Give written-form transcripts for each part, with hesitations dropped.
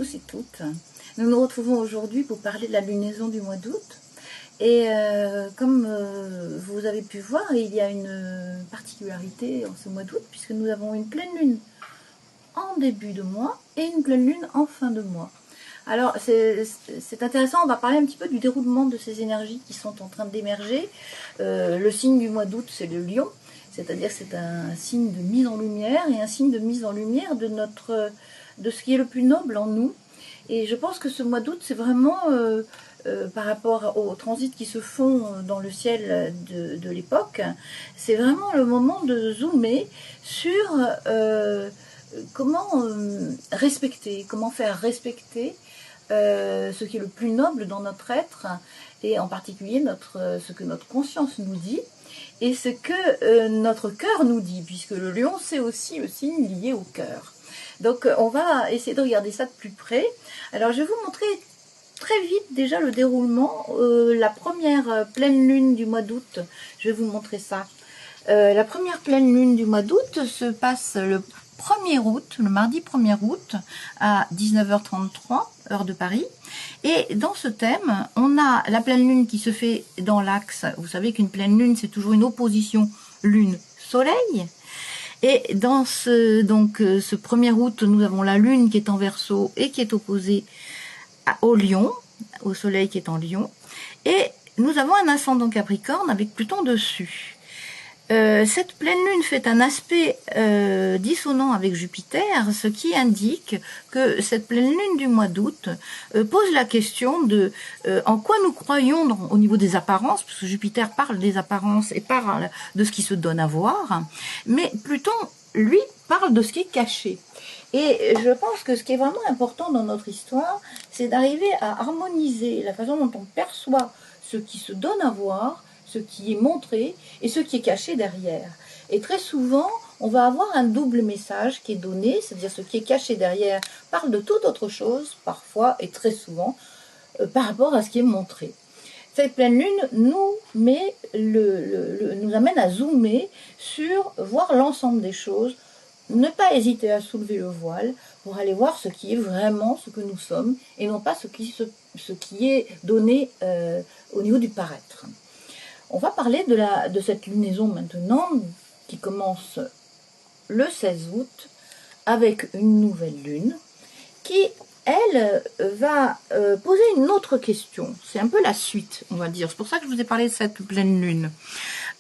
tous et toutes. Nous nous retrouvons aujourd'hui pour parler de la lunaison du mois d'août. Et comme vous avez pu voir, il y a une particularité en ce mois d'août, puisque nous avons une pleine lune en début de mois et une pleine lune en fin de mois. Alors c'est intéressant, on va parler un petit peu du déroulement de ces énergies qui sont en train d'émerger. Le signe du mois d'août, c'est le lion, c'est-à-dire c'est un signe de mise en lumière et un signe de mise en lumière de ce qui est le plus noble en nous. Et je pense que ce mois d'août, c'est vraiment par rapport aux transits qui se font dans le ciel de l'époque, c'est vraiment le moment de zoomer sur comment respecter, comment faire respecter ce qui est le plus noble dans notre être, et en particulier ce que notre conscience nous dit, et ce que notre cœur nous dit, puisque le lion, c'est aussi le signe lié au cœur. Donc on va essayer de regarder ça de plus près. Alors je vais vous montrer très vite déjà le déroulement. La première pleine lune du mois d'août, je vais vous montrer ça. La première pleine lune du mois d'août se passe le 1er août, le mardi 1er août à 19h33, heure de Paris. Et dans ce thème, on a la pleine lune qui se fait dans l'axe. Vous savez qu'une pleine lune, c'est toujours une opposition lune-soleil. Et dans ce 1er août, nous avons la lune qui est en Verseau et qui est opposée au lion, au soleil qui est en lion. Et nous avons un ascendant Capricorne avec Pluton dessus. Cette pleine lune fait un aspect dissonant avec Jupiter, ce qui indique que cette pleine lune du mois d'août pose la question de en quoi nous croyons au niveau des apparences, parce que Jupiter parle des apparences et parle de ce qui se donne à voir, mais Pluton, lui, parle de ce qui est caché. Et je pense que ce qui est vraiment important dans notre histoire, c'est d'arriver à harmoniser la façon dont on perçoit ce qui se donne à voir, ce qui est montré et ce qui est caché derrière. Et très souvent, on va avoir un double message qui est donné, c'est-à-dire ce qui est caché derrière parle de toute autre chose, parfois et très souvent, par rapport à ce qui est montré. Cette pleine lune nous amène à zoomer sur voir l'ensemble des choses, ne pas hésiter à soulever le voile pour aller voir ce qui est vraiment ce que nous sommes et non pas ce qui est donné au niveau du paraître. On va parler de cette lunaison maintenant qui commence le 16 août avec une nouvelle lune qui, elle, va poser une autre question. C'est un peu la suite, on va dire. C'est pour ça que je vous ai parlé de cette pleine lune.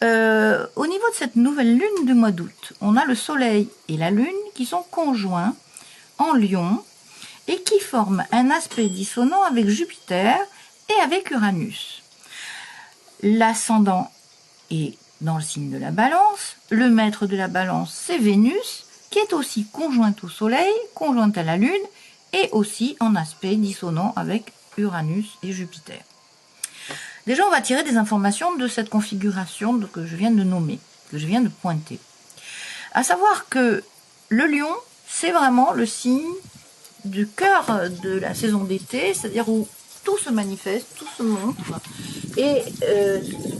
Au niveau de cette nouvelle lune du mois d'août, on a le soleil et la lune qui sont conjoints en lion et qui forment un aspect dissonant avec Jupiter et avec Uranus. L'ascendant est dans le signe de la balance. Le maître de la balance, c'est Vénus, qui est aussi conjointe au soleil, conjointe à la lune, et aussi en aspect dissonant avec Uranus et Jupiter. Déjà, on va tirer des informations de cette configuration que je viens de nommer, que je viens de pointer. À savoir que le lion, c'est vraiment le signe du cœur de la saison d'été, c'est-à-dire où tout se manifeste, tout se montre. Et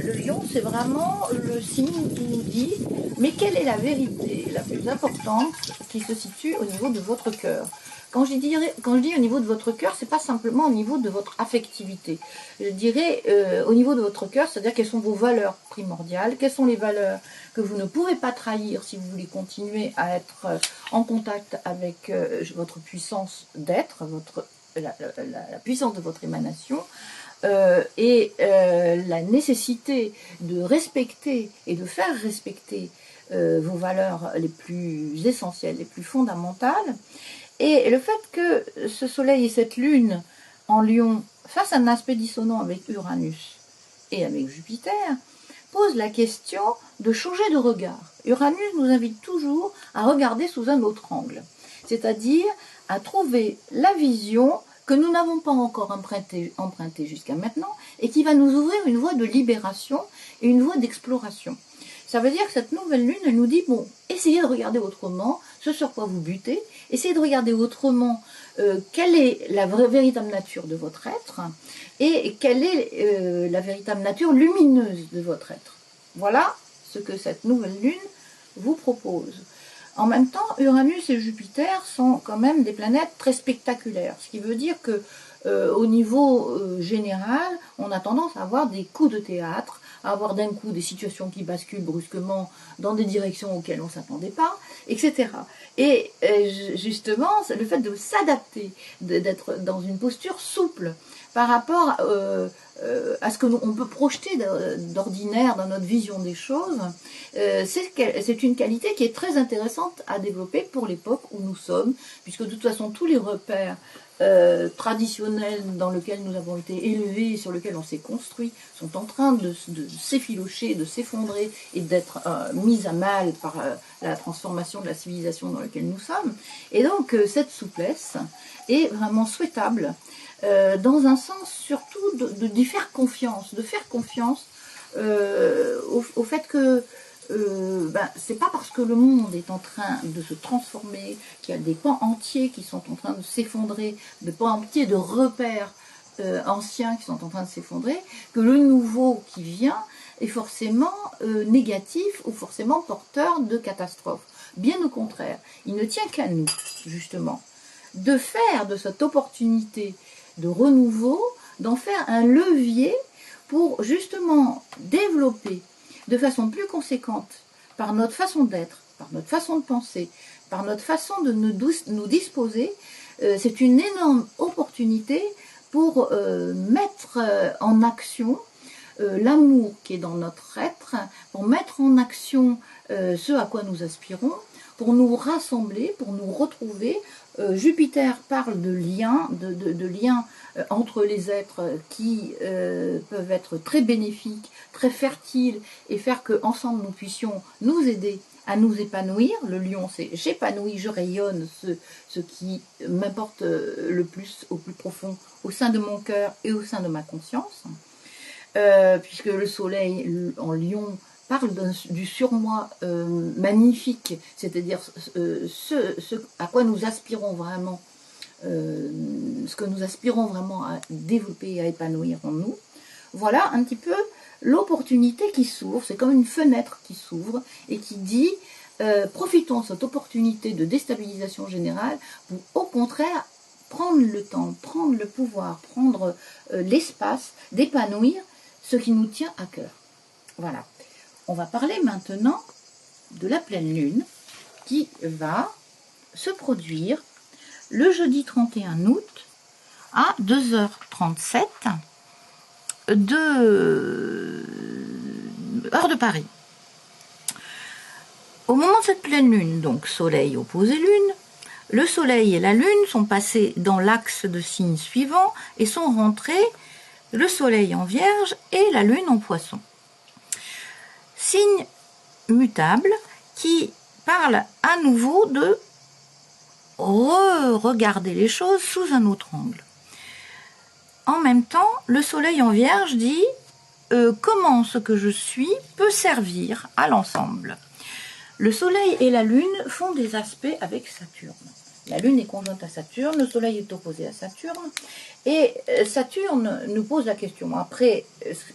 le lion, c'est vraiment le signe qui nous dit, mais quelle est la vérité la plus importante qui se situe au niveau de votre cœur? Quand je dis au niveau de votre cœur, c'est pas simplement au niveau de votre affectivité. Je dirais au niveau de votre cœur, c'est-à-dire quelles sont vos valeurs primordiales, quelles sont les valeurs que vous ne pouvez pas trahir si vous voulez continuer à être en contact avec votre puissance d'être, la puissance de votre émanation, et la nécessité de respecter et de faire respecter vos valeurs les plus essentielles, les plus fondamentales. Et le fait que ce soleil et cette lune en lion fassent un aspect dissonant avec Uranus et avec Jupiter, pose la question de changer de regard. Uranus nous invite toujours à regarder sous un autre angle, c'est-à-dire à trouver la vision que nous n'avons pas encore empruntée jusqu'à maintenant et qui va nous ouvrir une voie de libération et une voie d'exploration. Ça veut dire que cette nouvelle lune, elle nous dit, bon, essayez de regarder autrement ce sur quoi vous butez, essayez de regarder autrement quelle est la véritable nature de votre être et quelle est la véritable nature lumineuse de votre être. Voilà ce que cette nouvelle lune vous propose. En même temps, Uranus et Jupiter sont quand même des planètes très spectaculaires, ce qui veut dire que au niveau général, on a tendance à avoir des coups de théâtre, à avoir d'un coup des situations qui basculent brusquement dans des directions auxquelles on ne s'attendait pas, etc. Et justement, le fait de s'adapter, d'être dans une posture souple par rapport à ce que on peut projeter d'ordinaire dans notre vision des choses, c'est une qualité qui est très intéressante à développer pour l'époque où nous sommes, puisque de toute façon tous les repères traditionnels dans lesquels nous avons été élevés, sur lesquels on s'est construit, sont en train de s'effilocher, de s'effondrer et d'être mis à mal par la transformation de la civilisation dans laquelle nous sommes. Et donc cette souplesse est vraiment souhaitable, dans un sens surtout d'y faire confiance, au fait que c'est pas parce que le monde est en train de se transformer, qu'il y a des pans entiers qui sont en train de s'effondrer, des pans entiers de repères anciens qui sont en train de s'effondrer, que le nouveau qui vient est forcément négatif ou forcément porteur de catastrophes. Bien au contraire, il ne tient qu'à nous, justement, de faire de cette opportunité de renouveau, d'en faire un levier pour justement développer de façon plus conséquente, par notre façon d'être, par notre façon de penser, par notre façon de nous disposer, c'est une énorme opportunité pour mettre en action l'amour qui est dans notre être, pour mettre en action ce à quoi nous aspirons, pour nous rassembler, pour nous retrouver. Jupiter parle de liens, de liens entre les êtres qui peuvent être très bénéfiques, très fertiles, et faire qu'ensemble nous puissions nous aider à nous épanouir. Le lion, c'est j'épanouis, je rayonne, ce qui m'importe le plus, au plus profond, au sein de mon cœur et au sein de ma conscience. Puisque le soleil en lion parle du surmoi magnifique, c'est-à-dire ce à quoi nous aspirons vraiment, ce que nous aspirons vraiment à développer et à épanouir en nous. Voilà un petit peu l'opportunité qui s'ouvre, c'est comme une fenêtre qui s'ouvre et qui dit profitons de cette opportunité de déstabilisation générale pour au contraire prendre le temps, prendre le pouvoir, prendre l'espace d'épanouir ce qui nous tient à cœur. Voilà. On va parler maintenant de la pleine lune qui va se produire le jeudi 31 août à 2h37 heure de Paris. Au moment de cette pleine lune, donc soleil opposé lune, le soleil et la lune sont passés dans l'axe de signes suivants et sont rentrés le soleil en vierge et la lune en poisson. Signe mutable qui parle à nouveau de regarder les choses sous un autre angle. En même temps, le soleil en vierge dit comment ce que je suis peut servir à l'ensemble. Le soleil et la lune font des aspects avec Saturne. La lune est conjointe à Saturne, le soleil est opposé à Saturne, et Saturne nous pose la question, après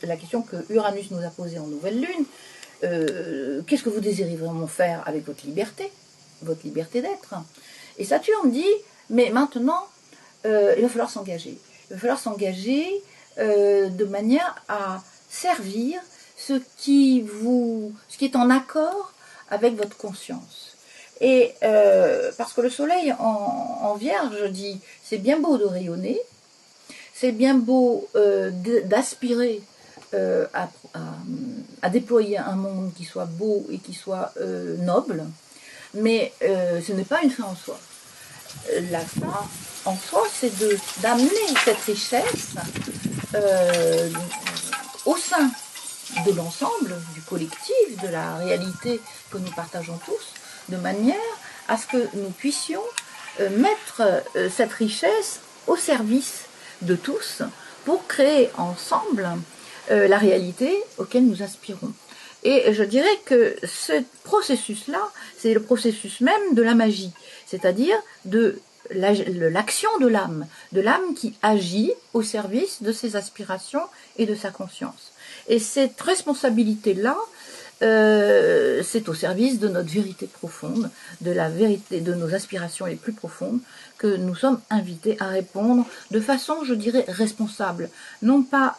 la question que Uranus nous a posée en nouvelle lune, qu'est-ce que vous désirez vraiment faire avec votre liberté d'être? Et Saturne dit, mais maintenant, il va falloir s'engager. Il va falloir s'engager de manière à servir ce qui est en accord avec votre conscience. Et parce que le soleil en vierge dit, c'est bien beau de rayonner, c'est bien beau d'aspirer à déployer un monde qui soit beau et qui soit noble, mais ce n'est pas une fin en soi. La fin en soi, c'est d'amener cette richesse au sein de l'ensemble, du collectif, de la réalité que nous partageons tous, de manière à ce que nous puissions mettre cette richesse au service de tous pour créer ensemble la réalité auquel nous aspirons. Et je dirais que ce processus-là, c'est le processus même de la magie, c'est-à-dire de l'action de l'âme qui agit au service de ses aspirations et de sa conscience. Et cette responsabilité-là, c'est au service de notre vérité profonde, de la vérité, de nos aspirations les plus profondes, que nous sommes invités à répondre de façon, je dirais, responsable, non pas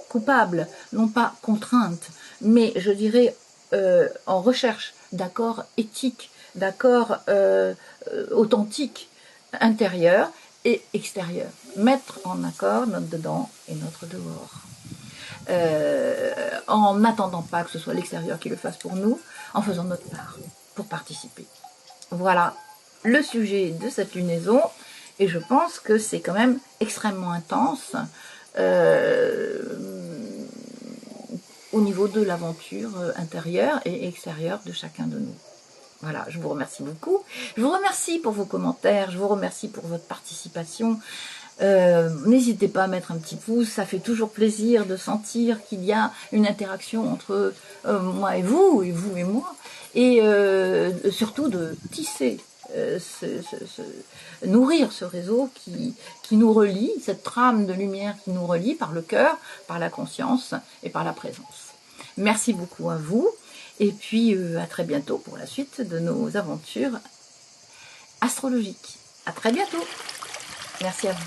coupable, non pas contrainte, mais je dirais en recherche d'accords éthiques, d'accords authentiques, intérieurs et extérieurs. Mettre en accord notre dedans et notre dehors. En n'attendant pas que ce soit l'extérieur qui le fasse pour nous, en faisant notre part pour participer. Voilà le sujet de cette lunaison, et je pense que c'est quand même extrêmement intense au niveau de l'aventure intérieure et extérieure de chacun de nous. Voilà, je vous remercie beaucoup. Je vous remercie pour vos commentaires, je vous remercie pour votre participation. N'hésitez pas à mettre un petit pouce, ça fait toujours plaisir de sentir qu'il y a une interaction entre moi et vous et moi, et surtout de tisser, nourrir ce réseau qui nous relie, cette trame de lumière qui nous relie par le cœur, par la conscience et par la présence. Merci beaucoup à vous, et puis à très bientôt pour la suite de nos aventures astrologiques. À très bientôt. Merci à vous.